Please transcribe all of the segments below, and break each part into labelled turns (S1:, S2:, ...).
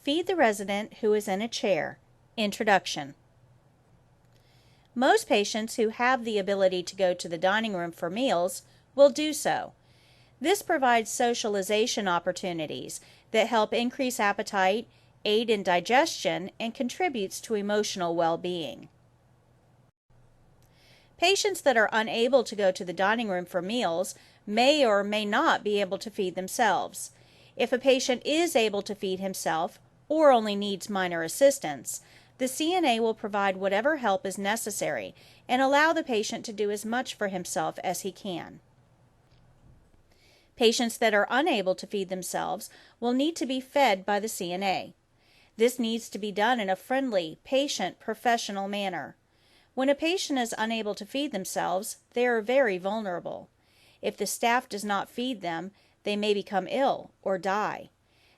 S1: Feed the resident who is in a chair. Introduction. Most patients who have the ability to go to the dining room for meals will do so. This provides socialization opportunities that help increase appetite, aid in digestion, and contributes to emotional well-being. Patients that are unable to go to the dining room for meals may or may not be able to feed themselves. If a patient is able to feed himself or only needs minor assistance, the CNA will provide whatever help is necessary and allow the patient to do as much for himself as he can. Patients that are unable to feed themselves will need to be fed by the CNA. This needs to be done in a friendly, patient, professional manner. When a patient is unable to feed themselves, they are very vulnerable. If the staff does not feed them, they may become ill or die.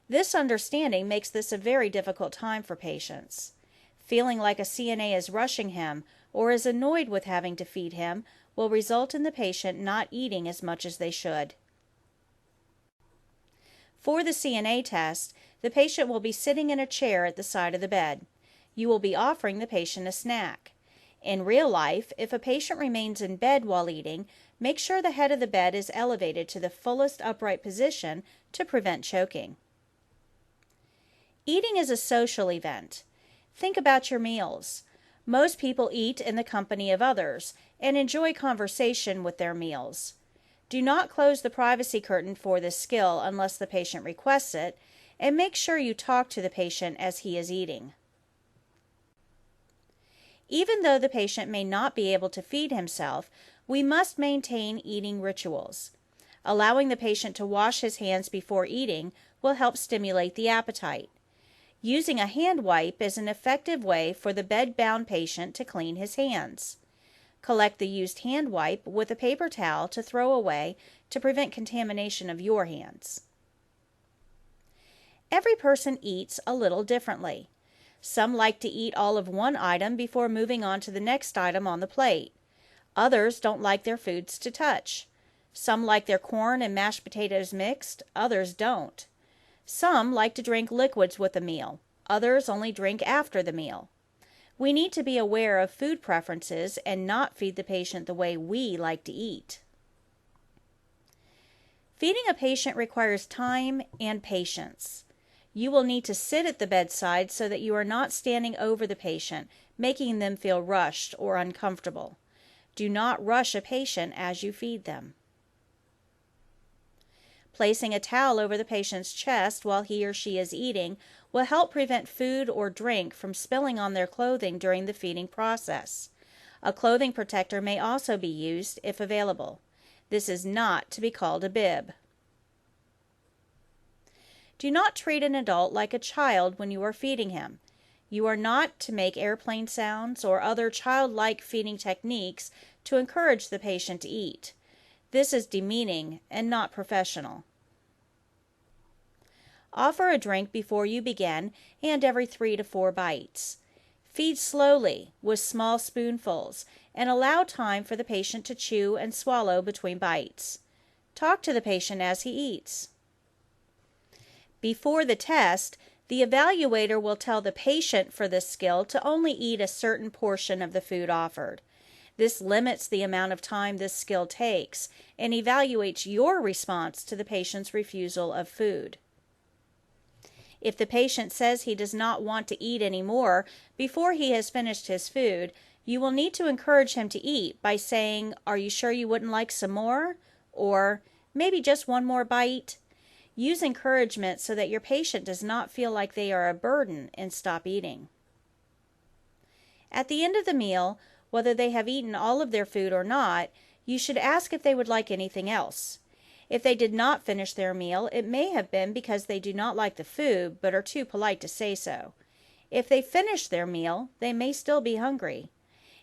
S1: This understanding makes this a very difficult time for patients. Feeling like a CNA is rushing him or is annoyed with having to feed him will result in the patient not eating as much as they should. For the CNA test, the patient will be sitting in a chair at the side of the bed. You will be offering the patient a snack. In real life, if a patient remains in bed while eating, make sure the head of the bed is elevated to the fullest upright position to prevent choking. Eating is a social event. Think about your meals. Most people eat in the company of others and enjoy conversation with their meals. Do not close the privacy curtain for this skill unless the patient requests it, and make sure you talk to the patient as he is eating. Even though the patient may not be able to feed himself, we must maintain eating rituals. Allowing the patient to wash his hands before eating will help stimulate the appetite. Using a hand wipe is an effective way for the bed-bound patient to clean his hands. Collect the used hand wipe with a paper towel to throw away to prevent contamination of your hands. Every person eats a little differently. Some like to eat all of one item before moving on to the next item on the plate. Others don't like their foods to touch. Some like their corn and mashed potatoes mixed, others don't. Some like to drink liquids with a meal, others only drink after the meal. We need to be aware of food preferences and not feed the patient the way we like to eat. Feeding a patient requires time and patience. You will need to sit at the bedside so that you are not standing over the patient, making them feel rushed or uncomfortable. Do not rush a patient as you feed them. Placing a towel over the patient's chest while he or she is eating will help prevent food or drink from spilling on their clothing during the feeding process. A clothing protector may also be used if available. This is not to be called a bib. Do not treat an adult like a child when you are feeding him. You are not to make airplane sounds or other childlike feeding techniques to encourage the patient to eat. This is demeaning and not professional. Offer a drink before you begin and every 3 to 4 bites. Feed slowly with small spoonfuls and allow time for the patient to chew and swallow between bites. Talk to the patient as he eats. Before the test, the evaluator will tell the patient for this skill to only eat a certain portion of the food offered. This limits the amount of time this skill takes and evaluates your response to the patient's refusal of food. If the patient says he does not want to eat anymore before he has finished his food, you will need to encourage him to eat by saying, "Are you sure you wouldn't like some more?" or "Maybe just one more bite?" Use encouragement so that your patient does not feel like they are a burden and stop eating. At the end of the meal, whether they have eaten all of their food or not, you should ask if they would like anything else. If they did not finish their meal, it may have been because they do not like the food but are too polite to say so. If they finished their meal, they may still be hungry.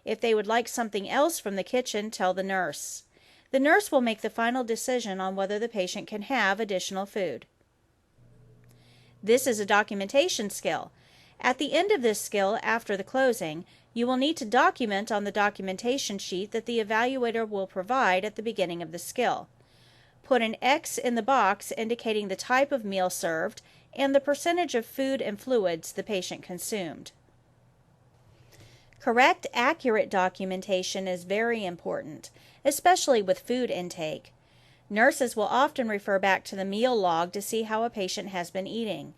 S1: If they would like something else from the kitchen, tell the nurse. The nurse will make the final decision on whether the patient can have additional food. This is a documentation skill. At the end of this skill, after the closing, you will need to document on the documentation sheet that the evaluator will provide at the beginning of the skill. Put an X in the box indicating the type of meal served and the percentage of food and fluids the patient consumed. Correct, accurate documentation is very important, especially with food intake. Nurses will often refer back to the meal log to see how a patient has been eating.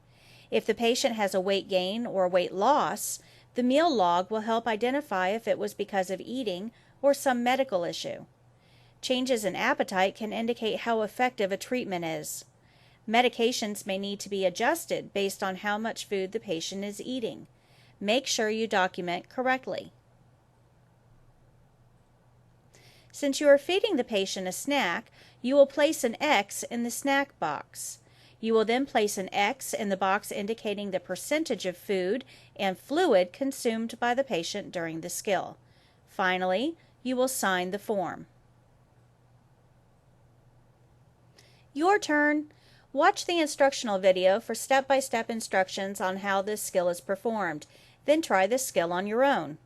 S1: If the patient has a weight gain or weight loss, the meal log will help identify if it was because of eating or some medical issue. Changes in appetite can indicate how effective a treatment is. Medications may need to be adjusted based on how much food the patient is eating. Make sure you document correctly. Since you are feeding the patient a snack, you will place an X in the snack box. You will then place an X in the box indicating the percentage of food and fluid consumed by the patient during the skill. Finally, you will sign the form. Your turn. Watch the instructional video for step-by-step instructions on how this skill is performed. Then try this skill on your own.